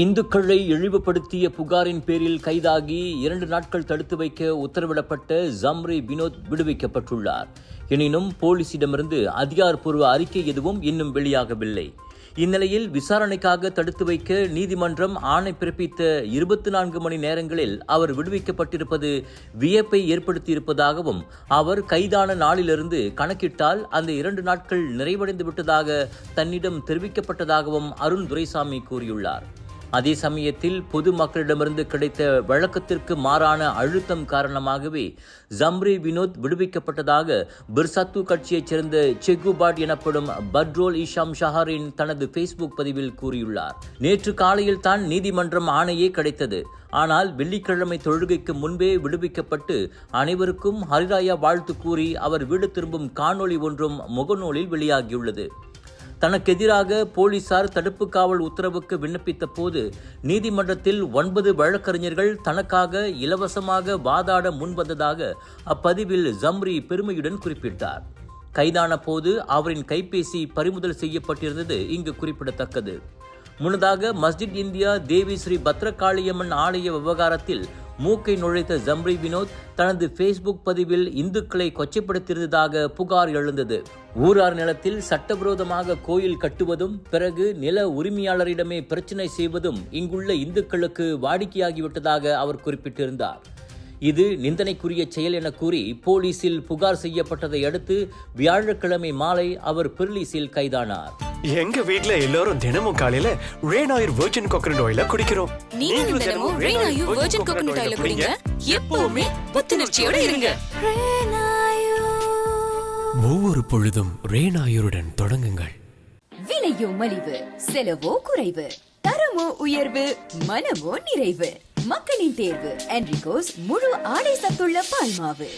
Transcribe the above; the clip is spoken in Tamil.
இந்துக்களை இழிவுபடுத்திய புகாரின் பேரில் கைதாகி 2 நாட்கள் தடுத்து வைக்க உத்தரவிடப்பட்ட ஜம்ரி வினோத் விடுவிக்கப்பட்டுள்ளார். எனினும் போலீசிடமிருந்து அதிகாரப்பூர்வ அறிக்கை எதுவும் இன்னும் வெளியாகவில்லை. இந்நிலையில் விசாரணைக்காக தடுத்து வைக்க நீதிமன்றம் ஆணை பிறப்பித்த 24 மணி நேரங்களில் அவர் விடுவிக்கப்பட்டிருப்பது வியப்பை ஏற்படுத்தியிருப்பதாகவும், அவர் கைதான நாளிலிருந்து கணக்கிட்டால் அந்த 2 நாட்கள் நிறைவடைந்து விட்டதாக தன்னிடம் தெரிவிக்கப்பட்டதாகவும் அருண் துரைசாமி கூறியுள்ளார். அதே சமயத்தில் பொதுமக்களிடமிருந்து கிடைத்த வழக்கத்திற்கு மாறான அழுத்தம் காரணமாகவே ஜம்ரி வினோத் விடுவிக்கப்பட்டதாக பிர்சத்து கட்சியைச் சேர்ந்த செகுபாட் எனப்படும் பட்ரோல் இஷாம் ஷஹரின் தனது ஃபேஸ்புக் பதிவில் கூறியுள்ளார். நேற்று காலையில் தான் நீதிமன்றம் ஆணையே கிடைத்தது. ஆனால் வெள்ளிக்கிழமை தொழுகைக்கு முன்பே விடுவிக்கப்பட்டு அனைவருக்கும் ஹரிராயா வாழ்த்து கூறி அவர் வீடு திரும்பும் காணொளி ஒன்றும் முகநூலில் வெளியாகியுள்ளது. தனக்கு எதிராக போலீசார் தடுப்பு காவல் உத்தரவுக்கு விண்ணப்பித்த போது நீதிமன்றத்தில் 9 வழக்கறிஞர்கள் தனக்காக இலவசமாக வாதாட முன்வந்ததாக அப்பதிவில் ஜம்ரி பெருமையுடன் குறிப்பிட்டார். கைதான போது அவரின் கைபேசி பறிமுதல் செய்யப்பட்டிருந்தது இங்கு குறிப்பிடத்தக்கது. முன்னதாக மஸ்ஜித் இந்தியா தேவி ஸ்ரீ பத்ரகாளியம்மன் ஆலய விவகாரத்தில் மூக்கை நுழைத்த ஜம்ரி வினோத் தனது ஃபேஸ்புக் பதிவில் இந்துக்களை கொச்சைப்படுத்தியிருந்ததாக புகார் எழுந்தது. ஊரார் நிலத்தில் சட்டவிரோதமாக கோயில் கட்டுவதும் பிறகு நில உரிமையாளரிடமே பிரச்சனை செய்வதும் இங்குள்ள இந்துக்களுக்கு வாடிக்கையாகிவிட்டதாக அவர் குறிப்பிட்டிருந்தார். இது நிந்தனைக்குரிய செயல் என கூறி போலீசில் புகார் செய்யப்பட்டதை அடுத்து வியாழக்கிழமை மாலை அவர் பெர்லிஸில் கைதானார். எங்க வீட்ல எல்லாரும் தினமும் காலையில ரெய்னாயூர் வெர்ஜின் கோகனட் ஆயில குடிக்கிறோம். நீங்களும் தினமும் ரெய்னாயூர் வெர்ஜின் கோகனட் ஆயில குடிங்க. எப்பவுமே புத்துணர்ச்சியோட இருங்க. ஒவ்வொரு பொழுதும் ரெய்னாயூருடன் தொடங்குங்கள். விலையோ மலிவு, செலவோ குறைவு, தரமோ உயர்வு, மனமோ நிறைவு. மக்களின் தேர்வு என்ரிகோஸ் முழு ஆடை சத்துள்ள பால்மாவு.